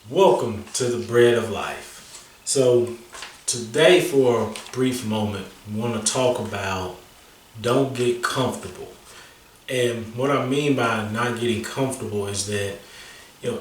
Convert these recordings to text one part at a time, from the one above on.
Welcome to the Bread of Life. So, today, for a brief moment, we want to talk about don't get comfortable. And what I mean by not getting comfortable is that,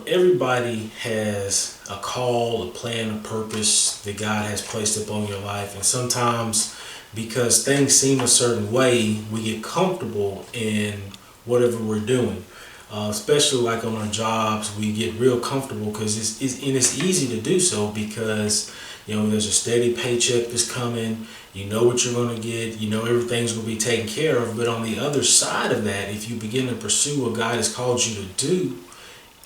everybody has a call, a plan, a purpose that God has placed upon your life. And sometimes, because things seem a certain way, we get comfortable in whatever we're doing. Especially like on our jobs, we get real comfortable because it's easy to do so because there's a steady paycheck that's coming. You know what you're going to get. You know everything's going to be taken care of. But on the other side of that, if you begin to pursue what God has called you to do,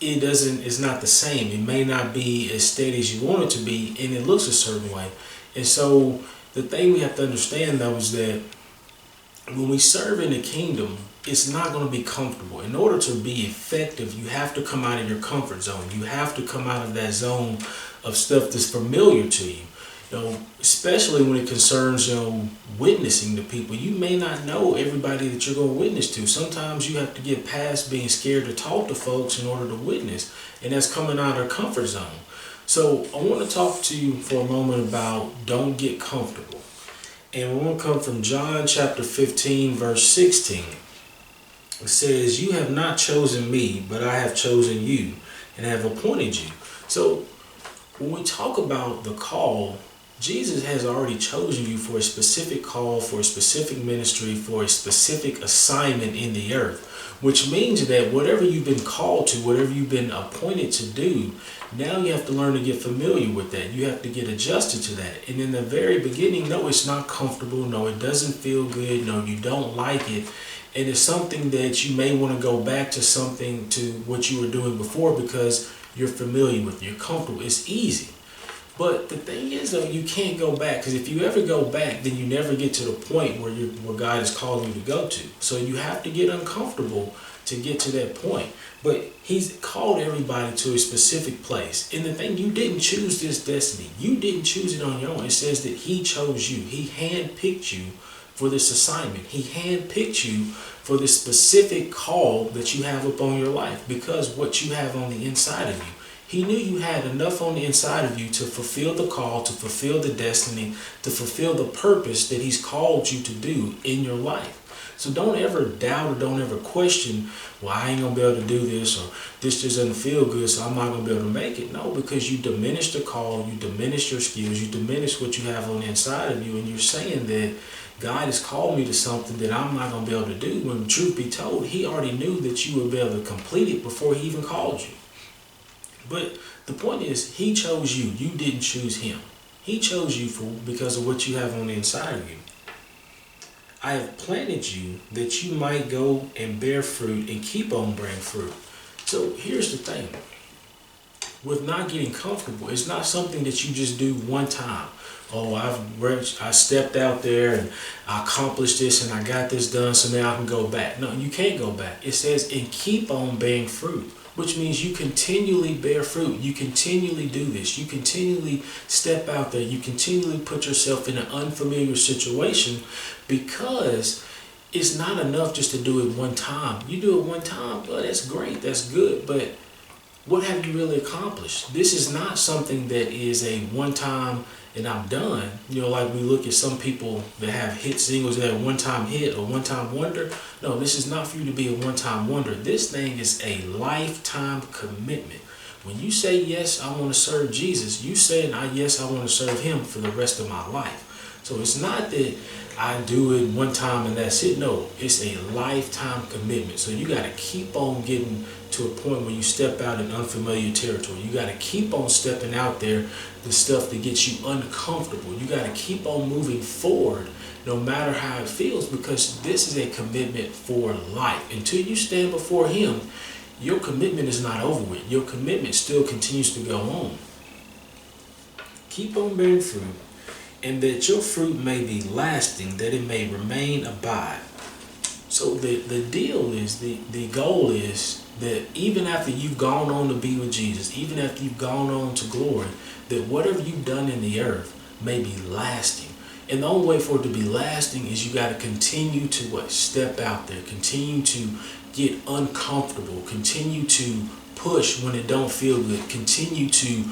it's not the same. It may not be as steady as you want it to be, and it looks a certain way. And so the thing we have to understand though is that when we serve in the kingdom, it's not going to be comfortable. In order to be effective, you have to come out of your comfort zone. You have to come out of that zone of stuff that's familiar to you. Especially when it concerns, witnessing to people. You may not know everybody that you're going to witness to. Sometimes you have to get past being scared to talk to folks in order to witness. And that's coming out of their comfort zone. So I want to talk to you for a moment about don't get comfortable. And we're going to come from John chapter 15, verse 16. It says, "You have not chosen me, but I have chosen you and have appointed you." So when we talk about the call, Jesus has already chosen you for a specific call, for a specific ministry, for a specific assignment in the earth, which means that whatever you've been called to, whatever you've been appointed to do, now you have to learn to get familiar with that. You have to get adjusted to that. And in the very beginning, no, it's not comfortable. No, it doesn't feel good. No, you don't like it. And it's something that you may want to go back to what you were doing before because you're familiar with it. You're comfortable. It's easy. But the thing is, though, you can't go back because if you ever go back, then you never get to the point where God is calling you to go to. So you have to get uncomfortable to get to that point. But He's called everybody to a specific place. And the thing, you didn't choose this destiny. You didn't choose it on your own. It says that He chose you. He handpicked you for this assignment. He handpicked you for this specific call that you have upon your life because what you have on the inside of you. He knew you had enough on the inside of you to fulfill the call, to fulfill the destiny, to fulfill the purpose that He's called you to do in your life. So don't ever doubt or don't ever question, well, I ain't going to be able to do this, or this just doesn't feel good, so I'm not going to be able to make it. No, because you diminish the call, you diminish your skills, you diminish what you have on the inside of you, and you're saying that God has called me to something that I'm not going to be able to do. When truth be told, He already knew that you would be able to complete it before He even called you. But the point is, He chose you. You didn't choose Him. He chose you because of what you have on the inside of you. I have planted you that you might go and bear fruit and keep on bearing fruit. So here's the thing. With not getting comfortable, it's not something that you just do one time. Oh, I stepped out there and I accomplished this and I got this done, so now I can go back. No, you can't go back. It says, and keep on bearing fruit, which means you continually bear fruit. You continually do this. You continually step out there. You continually put yourself in an unfamiliar situation because it's not enough just to do it one time. You do it one time, well, that's great. That's good. But what have you really accomplished? This is not something that is a one time and I'm done. Like we look at some people that have hit singles that have one time hit or one time wonder. No, this is not for you to be a one time wonder. This thing is a lifetime commitment. When you say, yes, I want to serve Jesus, you saying, yes, I want to serve Him for the rest of my life. So it's not that I do it one time and that's it. No, it's a lifetime commitment. So you got to keep on getting to a point where you step out in unfamiliar territory. You got to keep on stepping out there, the stuff that gets you uncomfortable. You got to keep on moving forward no matter how it feels, because this is a commitment for life. Until you stand before Him, your commitment is not over with. Your commitment still continues to go on. Keep on bearing fruit, and that your fruit may be lasting, that it may remain abide. So the deal is, the goal is that even after you've gone on to be with Jesus, even after you've gone on to glory, that whatever you've done in the earth may be lasting. And the only way for it to be lasting is you got to continue to step out there, continue to get uncomfortable, continue to push when it don't feel good. Continue to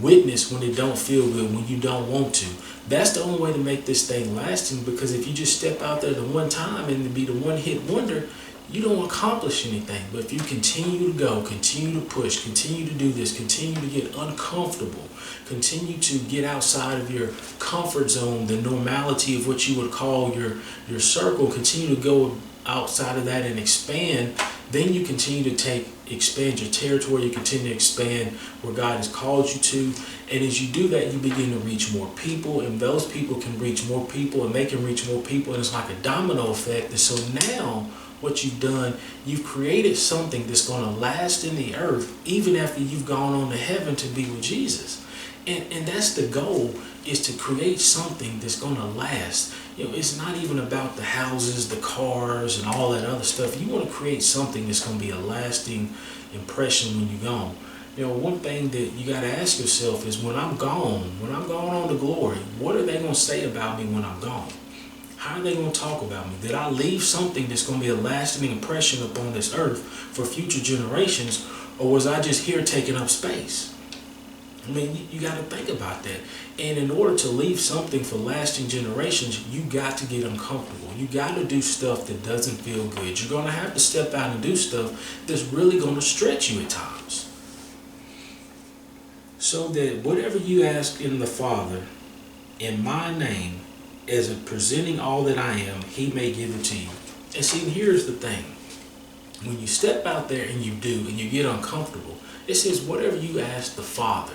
witness when it don't feel good, when you don't want to. That's the only way to make this thing lasting, because if you just step out there the one time and be the one hit wonder, you don't accomplish anything. But if you continue to go, continue to push, continue to do this, continue to get uncomfortable, continue to get outside of your comfort zone, the normality of what you would call your circle, continue to go outside of that and expand, then you continue to expand your territory, you continue to expand where God has called you to. And as you do that, you begin to reach more people, and those people can reach more people, and they can reach more people, and it's like a domino effect. And so now what you've done, you've created something that's going to last in the earth even after you've gone on to heaven to be with Jesus. And that's the goal, is to create something that's going to last. It's not even about the houses, the cars, and all that other stuff. You want to create something that's going to be a lasting impression when you're gone. One thing that you got to ask yourself is, when I'm gone on to glory, what are they going to say about me when I'm gone? How are they going to talk about me? Did I leave something that's going to be a lasting impression upon this earth for future generations, or was I just here taking up space? You got to think about that. And in order to leave something for lasting generations, you got to get uncomfortable. You got to do stuff that doesn't feel good. You're going to have to step out and do stuff that's really going to stretch you at times. So that whatever you ask in the Father, in my name, as a presenting all that I am, He may give it to you. And see, here's the thing. When you step out there and you do, and you get uncomfortable, it says, whatever you ask the Father.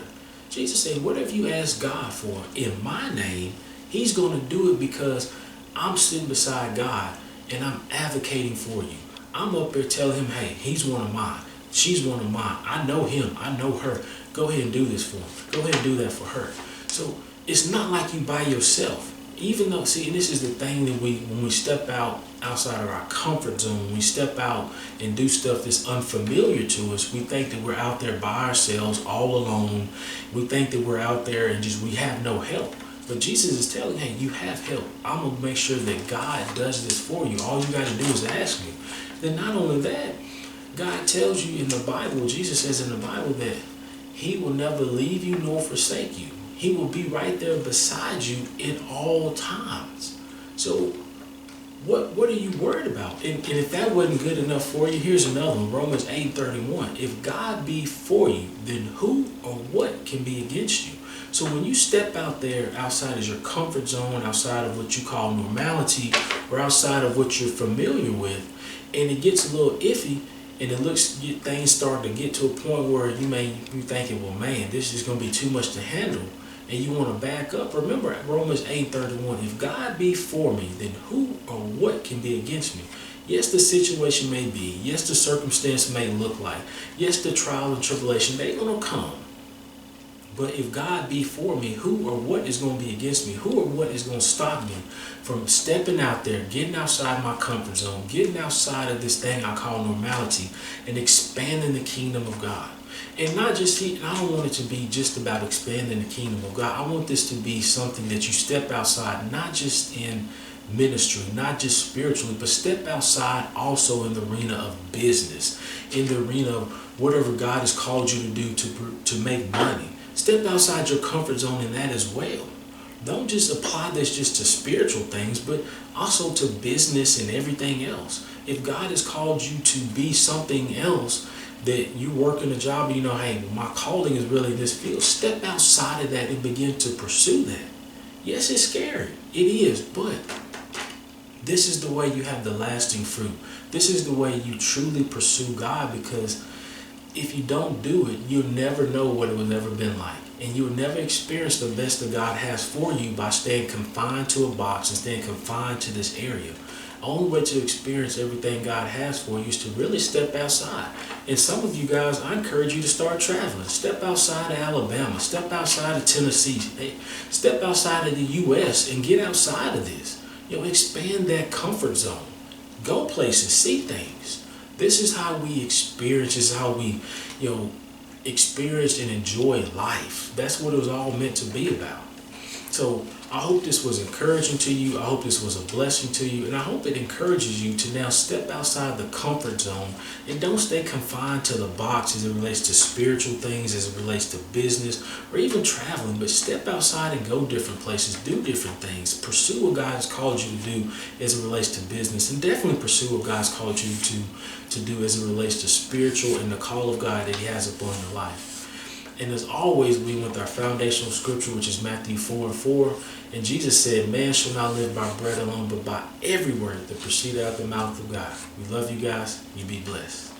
Jesus said, whatever you ask God for in my name, He's going to do it, because I'm sitting beside God and I'm advocating for you. I'm up there telling Him, hey, he's one of mine. She's one of mine. I know him. I know her. Go ahead and do this for him. Go ahead and do that for her. So it's not like you by yourself. Even though, see, and this is the thing that when we step outside of our comfort zone, when we step out and do stuff that's unfamiliar to us, we think that we're out there by ourselves, all alone. We think that we're out there and we have no help. But Jesus is telling, hey, you have help. I'm going to make sure that God does this for you. All you got to do is ask me. Then not only that, God tells you in the Bible, Jesus says in the Bible, that He will never leave you nor forsake you. He will be right there beside you in all times. So what are you worried about? And if that wasn't good enough for you, here's another one, Romans 8:31. If God be for you, then who or what can be against you? So when you step out there outside of your comfort zone, outside of what you call normality, or outside of what you're familiar with, and it gets a little iffy, and things start to get to a point where you thinking, well, man, this is going to be too much to handle, and you want to back up. Remember Romans 8:31. If God be for me, then who or what can be against me? Yes, the situation may be. Yes, the circumstance may look like. Yes, the trial and tribulation, they're going to come. But if God be for me, who or what is going to be against me? Who or what is going to stop me from stepping out there, getting outside my comfort zone, getting outside of this thing I call normality, and expanding the kingdom of God? And not just, I don't want it to be just about expanding the kingdom of God. I want this to be something that you step outside, not just in ministry, not just spiritually, but step outside also in the arena of business, in the arena of whatever God has called you to do to make money. Step outside your comfort zone in that as well. Don't just apply this just to spiritual things, but also to business and everything else. If God has called you to be something else, that you work in a job, and hey, my calling is really this field, step outside of that and begin to pursue that. Yes, it's scary. It is, but this is the way you have the lasting fruit. This is the way you truly pursue God, because if you don't do it, you'll never know what it would ever been like. And you'll never experience the best that God has for you by staying confined to a box and staying confined to this area. The only way to experience everything God has for you is to really step outside. And some of you guys, I encourage you to start traveling. Step outside of Alabama. Step outside of Tennessee. Step outside of the U.S. and get outside of this. Expand that comfort zone. Go places. See things. This is how we experience, this is how we, experience and enjoy life. That's what it was all meant to be about. So I hope this was encouraging to you. I hope this was a blessing to you. And I hope it encourages you to now step outside the comfort zone and don't stay confined to the box as it relates to spiritual things, as it relates to business, or even traveling. But step outside and go different places, do different things. Pursue what God has called you to do as it relates to business. And definitely pursue what God's called you to do as it relates to spiritual and the call of God that He has upon your life. And as always, we went with our foundational scripture, which is Matthew 4:4. And Jesus said, man shall not live by bread alone, but by every word that proceeded out of the mouth of God. We love you guys. You be blessed.